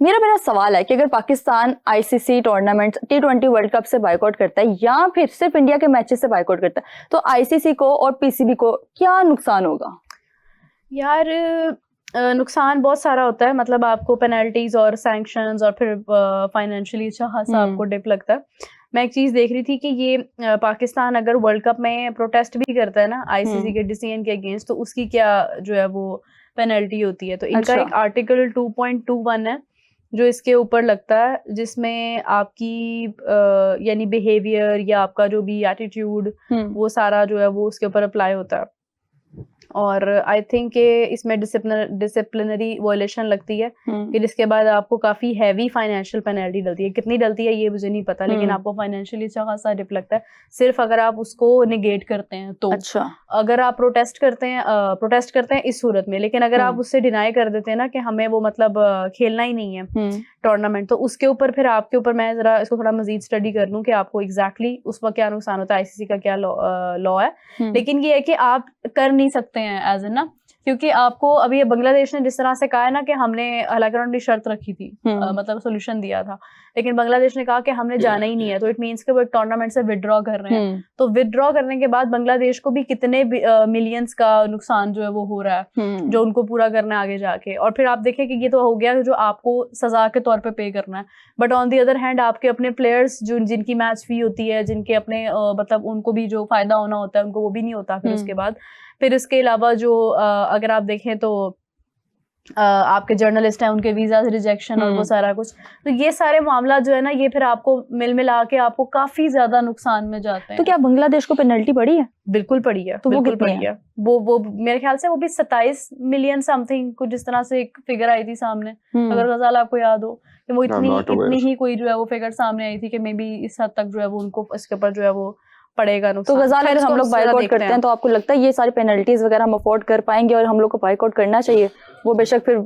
मेरा मेरा सवाल है कि अगर Pakistan ICC tournament T20 world cup से बायकॉट करता है या फिर सिर्फ इंडिया के मैचेस से बायकॉट करता है, तो आईसीसी को और पीसीबी को क्या नुकसान होगा? यार नुकसान बहुत सारा होता है, मतलब आपको पेनल्टीज और सैंक्शंस और फिर फाइनेंशियली अच्छा खासा आपको डिप लगता है। मैं एक चीज देख रही थी कि ये पाकिस्तान अगर वर्ल्ड कप में प्रोटेस्ट भी करता है ना आईसीसी के डिसीजन के अगेंस्ट, तो उसकी क्या जो है वो पेनल्टी होती है। तो इनका एक आर्टिकल 2.21 है जो इसके ऊपर लगता है, जिसमें आपकी यानी बिहेवियर या आपका जो भी एटीट्यूड वो सारा जो है वो उसके ऊपर अप्लाई होता है। और आई थिंक इसमें डिसिप्लिनरी वायलेशन लगती है कि जिसके बाद आपको काफी हैवी फाइनेंशियल पेनल्टी डलती है। कितनी डलती है ये मुझे नहीं पता, लेकिन आपको फाइनेंशियली अच्छा खासा डिप लगता है सिर्फ अगर आप उसको निगेट करते हैं तो। अच्छा, अगर आप प्रोटेस्ट करते हैं इस सूरत में, लेकिन अगर आप उससे डिनाई कर देते हैं ना कि हमें वो मतलब खेलना ही नहीं है टूर्नामेंट, तो उसके ऊपर फिर आपके ऊपर मैं जरा इसको थोड़ा मजीद स्टडी कर लूं कि आपको एग्जैक्टली उस वक्त क्या नुकसान होता है, आईसीसी का क्या लॉ है। लेकिन ये है कि आप कर नहीं सकते हैं एज ना, क्योंकि आपको अभी ये बांग्लादेश ने जिस तरह से कहा है ना कि हमने, हालांकि उन्होंने शर्त रखी थी, मतलब सोल्यूशन दिया था, लेकिन बांग्लादेश ने कहा कि हमने जाना ही नहीं है, तो इट मीन्स कि वो एक टूर्नामेंट से विदड्रॉ कर रहे हैं। तो विदड्रॉ करने के बाद बांग्लादेश को भी कितने मिलियंस का नुकसान जो है वो हो रहा है, जो उनको पूरा करना है आगे जाके। और फिर आप देखें कि ये तो हो गया जो आपको सजा के तौर पे करना है, but on the other hand आपके अपने प्लेयर्स जो जिनकी मैच फी होती है, जिनके अपने मतलब उनको भी जो फायदा होना होता है उनको वो भी नहीं होता। फिर उसके बाद फिर इसके अलावा जो अगर आप देखें तो आपके जर्नलिस्ट हैं उनके वीजा रिजेक्शन और वो सारा कुछ, तो ये सारे मामला जो है ना ये फिर आपको मिला के आपको काफी ज्यादा नुकसान में जाते हैं। तो क्या बांग्लादेश को पेनल्टी पड़ी है? बिल्कुल पड़ी है। तो बिल्कुल पड़ी है वो मेरे ख्याल से वो भी 27 मिलियन समथिंग कुछ जिस तरह से एक फिगर आई थी सामने, अगर गजाल आपको याद हो कि वो इतनी ही कोई जो है वो फिगर सामने आई थी कि मे बी इस हद तक जो है वो उनको इसके ऊपर जो है वो पड़ेगा नुकसान। तो गजाल अगर हम लोग बायकॉट करते हैं तो आपको लगता है ये सारी पेनल्टीज वगैरह हम अफोर्ड कर पाएंगे और हम लोग को बायकॉट करना चाहिए, वो बेशक फिर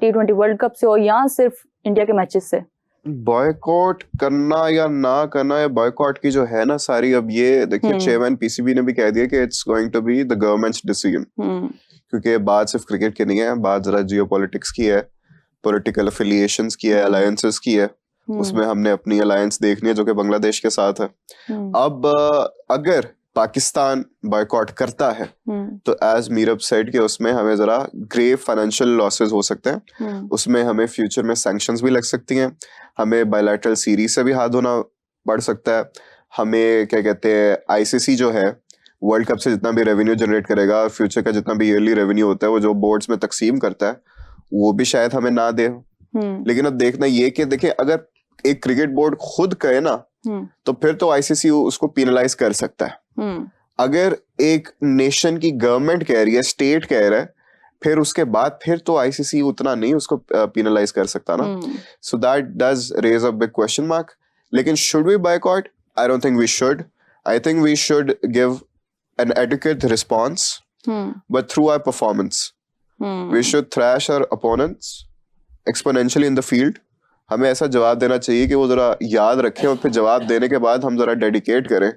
T20 वर्ल्ड कप से हो या सिर्फ इंडिया के मैचेस से? बॉयकॉट करना या ना करना, या बॉयकॉट की जो है ना सारी, अब ये देखिए चेयरमैन पीसीबी ने भी कह दिया कि it's going to be the government's decision, क्योंकि बात सिर्फ क्रिकेट की नहीं है, बात जरा जियोपॉलिटिक्स की है, पॉलिटिकल एफिलिएशंस की है, अलायंसेस की है। उसमें हमने अपनी अलायंस देखनी है जो कि बांग्लादेश के साथ है। अब अगर पाकिस्तान बॉयकॉट करता है तो एज मीरब सेड कि उसमें हमें जरा ग्रेव फाइनेंशियल लॉसेस हो सकते हैं, उसमें हमें फ्यूचर में सैंक्शंस भी लग सकती हैं, हमें बायलैटरल सीरीज से भी हाथ धोना पड़ सकता है, हमें क्या कहते हैं आईसीसी जो है वर्ल्ड कप से जितना भी रेवेन्यू जनरेट करेगा और फ्यूचर का जितना भी ईयरली रेवेन्यू होता है वो जो बोर्ड्स में तकसीम करता है वो भी शायद हमें ना दे। लेकिन अब देखना ये कि देखिए अगर एक क्रिकेट बोर्ड खुद कहे ना तो फिर तो आईसीसी उसको पेनलाइज कर सकता है। अगर एक नेशन की गवर्नमेंट कह रही है, स्टेट कह रहा है, फिर उसके बाद फिर तो आईसीसी उतना नहीं उसको पेनलाइज कर सकता ना। So that does raise a big question mark. लेकिन should we boycott? I don't think we should. I think we should give an adequate response but through our performance. We should thrash our opponents exponentially in the field. हमें ऐसा जवाब देना चाहिए कि वो जरा याद रखें और फिर जवाब देने के बाद हम जरा डेडिकेट करें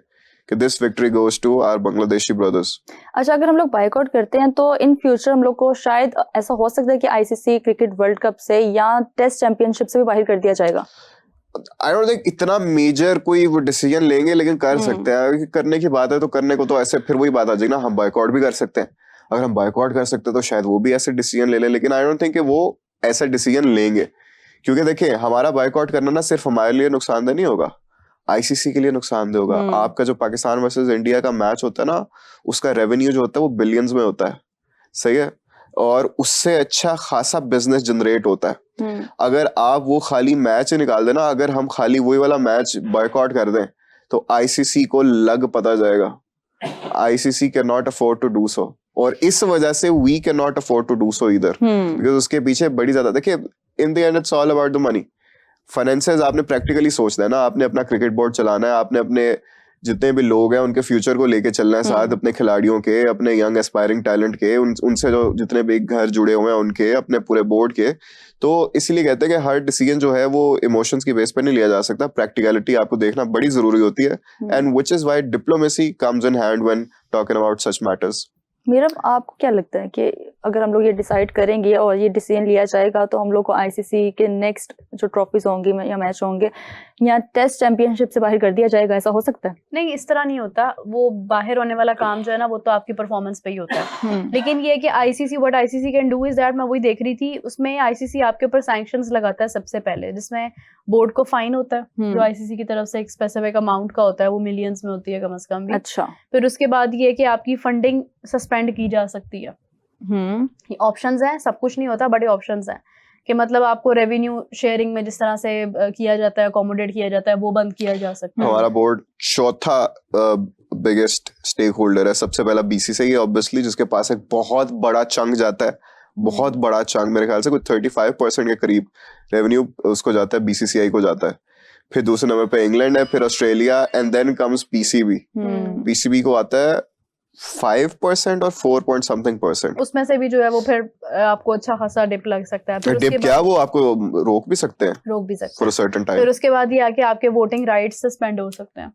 कि this victory goes to our Bangladeshi brothers. अच्छा, अगर हम लोग बायकॉट करते हैं तो इन फ्यूचर हम लोग को शायद ऐसा हो सकता है कि आईसीसी क्रिकेट वर्ल्ड कप से या टेस्ट चैंपियनशिप से भी बाहर कर दिया जाएगा। आई डोंट थिंक इतना मेजर कोई वो डिसीजन लेंगे, लेकिन कर सकते हैं। करने की बात है तो करने को तो ऐसे फिर वही बात आ जाएगी ना, हम बायकॉट भी कर सकते हैं। अगर हम बायकॉट कर सकते हैं तो शायद वो भी ऐसे डिसीजन ले लें, लेकिन आई डोंट थिंक कि वो ऐसा डिसीजन लेंगे, क्योंकि देखिए हमारा बायकॉट करना ना सिर्फ हमारे लिए नुकसानदेह नहीं होगा, आईसीसी के लिए नुकसानदेह होगा। आपका जो पाकिस्तान वर्सेस इंडिया का मैच होता है ना, उसका रेवेन्यू जो होता है वो बिलियंस में होता है, सही है, और उससे अच्छा खासा बिजनेस जनरेट होता है। अगर आप वो खाली मैच निकाल देना, अगर हम खाली वही वाला मैच बॉयकॉट कर दें तो आईसीसी को लग पता जाएगा। ICC can not afford to do so, और इस वजह से we can not afford to do so इधर, बिकॉज उसके पीछे बड़ी ज्यादा, देखिए in the end it's all about the money. Finances आपने प्रैक्टिकली सोचना है ना, आपने अपना क्रिकेट बोर्ड चलाना है, आपने अपने जितने भी लोग हैं उनके फ्यूचर को लेके चलना है साथ, अपने खिलाड़ियों के, अपने यंग एस्पायरिंग टैलेंट के, उनसे जो जितने भी घर जुड़े हुए हैं उनके, अपने पूरे बोर्ड के। तो इसीलिए कहते हैं कि हर डिसीजन जो है वो इमोशंस की बेस पर नहीं लिया जा सकता, प्रैक्टिकलिटी आपको देखना बड़ी जरूरी होती है, and which is why diplomacy comes in hand when talking about such matters. मेरा आपको क्या लगता है कि अगर हम लोग ये डिसाइड करेंगे और ये डिसीजन लिया जाएगा तो हम लोग को आईसीसी के नेक्स्ट जो ट्रॉफीज होंगी या मैच होंगे या टेस्ट चैंपियनशिप से बाहर कर दिया जाएगा, ऐसा हो सकता है? नहीं, इस तरह नहीं होता। वो बाहर होने वाला काम जो है ना, वो तो आपकी परफॉर्मेंस पे ही होता है। लेकिन ये है कि ICC, what ICC can do is that, मैं वही देख रही थी, उसमें आईसीसी आपके ऊपर सैंक्शंस लगाता है सबसे पहले, जिसमें बोर्ड को फाइन होता है जो आईसीसी की तरफ से एक स्पेसिफिक अमाउंट का होता है, वो मिलियंस में होती है कम से कम भी। अच्छा। फिर उसके बाद ये है कि आपकी फंडिंग सस्पेंड की जा सकती है। ऑप्शंस हैं, सब कुछ नहीं होता, बड़े ऑप्शंस हैं कि मतलब आपको रेवेन्यू शेयरिंग में जिस तरह से किया जाता है, अकोमोडेट किया जाता है, वो बंद किया जा सकता है। हमारा बोर्ड चौथा बिगेस्ट स्टेक होल्डर है, सबसे पहला बीसीसीआई है ऑब्वियसली, जिसके पास एक बहुत बड़ा चंक जाता है, बहुत बड़ा चंक, मेरे ख्याल से कुछ 35% के करीब रेवेन्यू उसको जाता है, बीसीसीआई को जाता है। फिर दूसरे नंबर पे इंग्लैंड है, फिर Australia, and then comes PCB. PCB को आता है 5% और 4 पॉइंट समथिंग %। उसमें से भी जो है वो फिर आपको अच्छा खासा डिप लग सकता है। फिर डिप क्या, वो आपको रोक भी सकते हैं, रोक भी सकते फॉर अ सर्टेन टाइम। फिर उसके बाद ये आके आपके वोटिंग राइट्स सस्पेंड हो सकते हैं,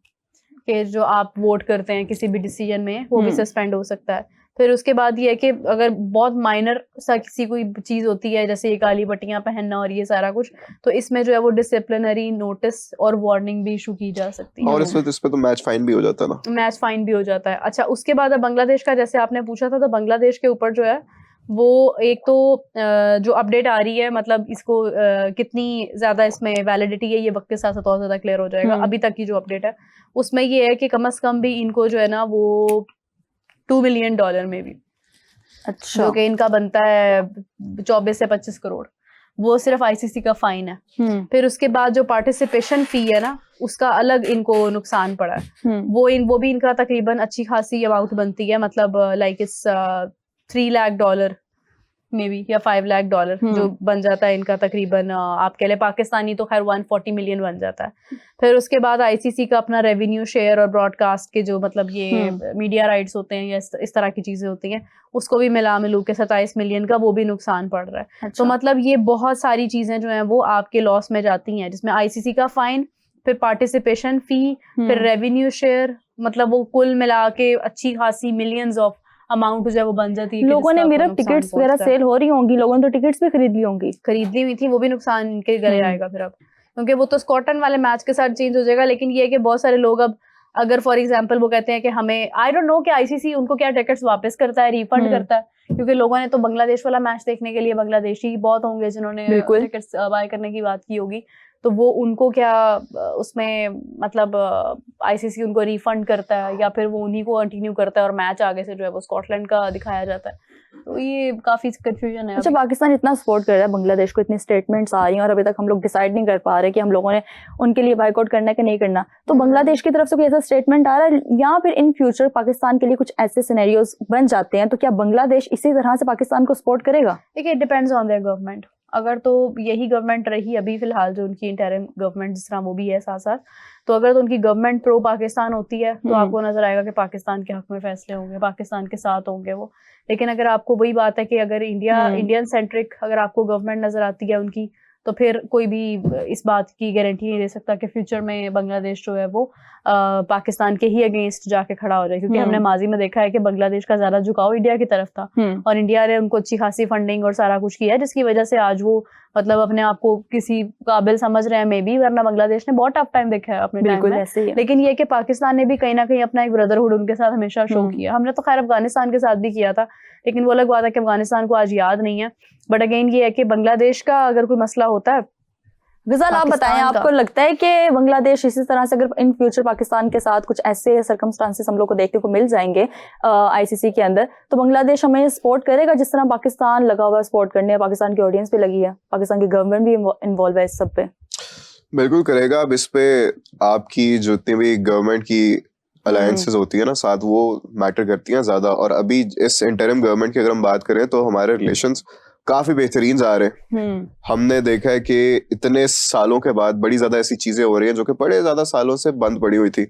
कि जो आप वोट करते हैं किसी भी डिसीजन में, वो भी सस्पेंड हो सकता है। फिर उसके बाद ये है कि अगर बहुत माइनर सा किसी कोई चीज होती है, जैसे ये काली पट्टियां पहनना और ये सारा कुछ, तो इसमें जो है वो डिसिप्लिनरी नोटिस और वार्निंग भी इशू की जा सकती है। और इस पे तो मैच फाइन भी हो जाता है ना, मैच फाइन भी हो जाता है। अच्छा, उसके बाद अब बांग्लादेश का जैसे आपने पूछा था, तो बांग्लादेश के ऊपर जो है वो एक तो जो अपडेट आ रही है, मतलब इसको कितनी ज्यादा इसमें वैलिडिटी है, ये वक्त के साथ साथ और ज्यादा क्लियर हो जाएगा। अभी तक की जो अपडेट है उसमें ये है कि कम से कम भी इनको जो है ना वो $2 मिलियन में भी, अच्छा, जो कि इनका बनता है 24 से 25 करोड़, वो सिर्फ आईसीसी का फाइन है। फिर उसके बाद जो पार्टिसिपेशन फी है ना, उसका अलग इनको नुकसान पड़ा है। वो भी इनका तकरीबन अच्छी खासी अमाउंट बनती है, मतलब like it's $3 lakh may be या $5 लाख जो बन जाता है इनका तकरीबन। आप कह ले पाकिस्तानी तो खैर 140 मिलियन बन जाता है। फिर उसके बाद आईसीसी का अपना रेवेन्यू शेयर और ब्रॉडकास्ट के जो मतलब ये मीडिया राइट्स होते हैं या इस तरह की चीजें होती हैं, उसको भी मिलू के 27 मिलियन का वो भी नुकसान पड़ रहा है। अच्छा। तो मतलब ये बहुत सारी चीजें जो हैं वो आपके लॉस में जाती हैं, जिसमें आईसीसी का फाइन, फिर पार्टिसिपेशन फी, फिर रेवेन्यू शेयर, मतलब वो कुल मिला के अच्छी खासी मिलियंस ऑफ अमाउंट जो है वो बन जाती है। लोगों ने मेरा टिकट्स वगैरह सेल हो रही होंगी, लोगों ने तो टिकट्स भी खरीद ली होंगी, खरीद ली हुई थी, वो भी नुकसान इनके गले आएगा फिर अब, क्योंकि वो तो स्कॉटलैंड वाले मैच के साथ चेंज हो जाएगा। लेकिन ये है कि बहुत सारे लोग अब अगर फॉर एग्जांपल वो कहते हैं कि हमें, आई डोंट नो कि आईसीसी उनको क्या टिकट्स वापस करता है, रिफंड करता है, क्योंकि लोगों ने तो बांग्लादेश वाला मैच देखने के लिए, बांग्लादेशी बहुत होंगे जिन्होंने टिकट्स बाय करने की बात की होगी, तो वो उनको क्या उसमें मतलब आईसीसी उनको रिफंड करता है या फिर वो उन्हीं को कंटिन्यू करता है और मैच आगे से जो है वो स्कॉटलैंड का दिखाया जाता है। तो ये काफी कंफ्यूजन है। अच्छा, पाकिस्तान इतना सपोर्ट कर रहा है बांग्लादेश को, इतनी स्टेटमेंट्स आ रही हैं और अभी तक हम लोग डिसाइड नहीं कर पा रहे कि हम लोगों ने उनके लिए बाइकआउट करना है कि नहीं करना, तो बांग्लादेश की तरफ से कोई ऐसा स्टेटमेंट आ रहा है या फिर इन फ्यूचर पाकिस्तान के लिए कुछ ऐसे सिनेरियोज बन जाते हैं तो क्या बांग्लादेश इसी तरह से पाकिस्तान को सपोर्ट करेगा? देखिए, it depends on their government. अगर तो यही गवर्नमेंट रही अभी फिलहाल जो उनकी इंटरिम गवर्नमेंट जिस तरह वो भी है साथ साथ, तो अगर तो उनकी गवर्नमेंट प्रो पाकिस्तान होती है तो आपको नजर आएगा कि पाकिस्तान के हक में फैसले होंगे, पाकिस्तान के साथ होंगे वो। लेकिन अगर आपको वही बात है कि अगर इंडियन सेंट्रिक अगर आपको गवर्नमेंट नजर आती है उनकी, तो फिर कोई भी इस बात की गारंटी नहीं दे सकता कि फ्यूचर में बांग्लादेश जो है वो पाकिस्तान के ही अगेंस्ट जाके खड़ा हो जाए, क्योंकि हमने माजी में देखा है कि बांग्लादेश का ज्यादा झुकाव इंडिया की तरफ था और इंडिया ने उनको अच्छी खासी फंडिंग और सारा कुछ किया है, जिसकी वजह से आज वो मतलब अपने आप को किसी काबिल समझ रहे हैं मे बी, वरना बांग्लादेश ने बहुत टफ टाइम देखा है अपने टाइम में। लेकिन ये कि पाकिस्तान ने भी कहीं ना कहीं अपना एक ब्रदरहुड उनके साथ हमेशा शो किया। हमने तो खैर अफगानिस्तान के साथ भी किया था, लेकिन वो अलग बात है कि अफगानिस्तान को आज याद नहीं है। बट अगेन ये है कि बांग्लादेश का अगर कोई मसला होता है, गजल आप बताएं, आपको लगता है कि बांग्लादेश इसी तरह से अगर इन फ्यूचर पाकिस्तान के साथ कुछ ऐसे सर्कमस्टांसेस हम लोग को देखने को मिल जाएंगे आईसीसी के अंदर, तो बांग्लादेश हमें सपोर्ट करेगा जिस तरह पाकिस्तान लगा हुआ है सपोर्ट करने, पाकिस्तान की ऑडियंस भी लगी है, पाकिस्तान की गवर्नमेंट भी इन्वॉल्व है इस सब पे? बिल्कुल करेगा। अब इस पे आपकी जितनी भी गवर्नमेंट की अलायंसेस होती है ना साथ, वो मैटर करती हैं ज्यादा। और अभी इस इंटरिम गवर्नमेंट की अगर हम बात करें तो हमारे रिलेशंस काफी बेहतरीन जा रहे हैं। हमने देखा है कि इतने सालों के बाद बड़ी ज्यादा ऐसी चीजें हो रही हैं जो कि बड़े ज्यादा सालों से बंद पड़ी हुई थी।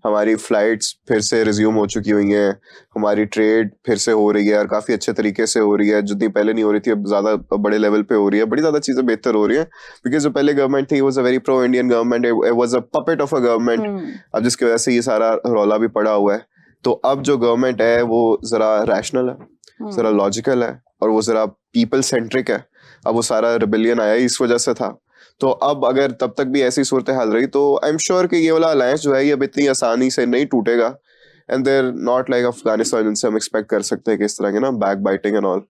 हमारी फ्लाइट्स फिर से रिज्यूम हो चुकी हुई हैं, हमारी ट्रेड फिर से हो रही है और काफी अच्छे तरीके से हो रही है, जितनी पहले नहीं हो रही थी अब ज्यादा बड़े लेवल पे हो रही है। बड़ी ज्यादा चीजें बेहतर हो रही है, बिकॉज जो पहले गवर्नमेंट थी was a very pro Indian government, it was a puppet of a government, अब जिसकी वजह से ये सारा रौला भी पड़ा हुआ है। तो अब जो गवर्नमेंट है वो जरा रैशनल है, जरा लॉजिकल है, और वो जरा पीपल सेंट्रिक है। अब वो सारा रिबेलियन आया ही इस वजह से था। तो अब अगर तब तक भी ऐसी सूरत हाल रही तो आई एम श्योर कि ये वाला अलायंस जो है ये अब इतनी आसानी से नहीं टूटेगा। And they're not like Afghanistan जिनसे हम एक्सपेक्ट कर सकते हैं कि इस तरह के ना बैक बाइटिंग एंड ऑल।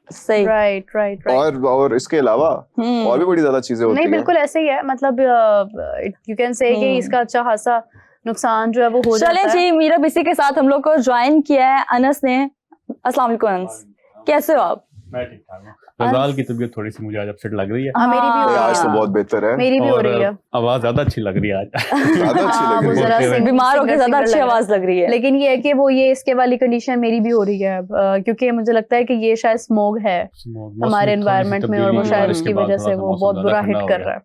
सही। राइट। और इसके अलावा और भी बड़ी ज्यादा चीजें होती नहीं हैं। बिल्कुल ऐसे ही है, मतलब यू कैन से कि इसका अच्छा खासा नुकसान जो है वो हो जाता चलें है। जी, मीरा इसी के साथ हम लोग को ज्वाइन किया है अनस ने। अस्सलाम वालेकुम अनस, कैसे हो आप? मैं ठीक ठाक हूँ। रज़ाल की तबीयत थोड़ी सी मुझे आज अपसेट लग रही है, हाँ, मेरी भी हो रही आज तो है। बहुत बेहतर है। मेरी भी हो और रही है, आवाज ज्यादा अच्छी लग रही है आज। ज्यादा अच्छी हाँ, लग वो रही जरा है। है। बीमार होकर ज्यादा अच्छी आवाज लग रही है। लेकिन ये है कि वो ये इसके वाली कंडीशन मेरी भी हो रही है अब, क्योंकि मुझे लगता है कि ये शायद स्मोग है हमारे एनवायरनमेंट में, और वो शायद उसकी वजह से वो बहुत बुरा हिट कर रहा है।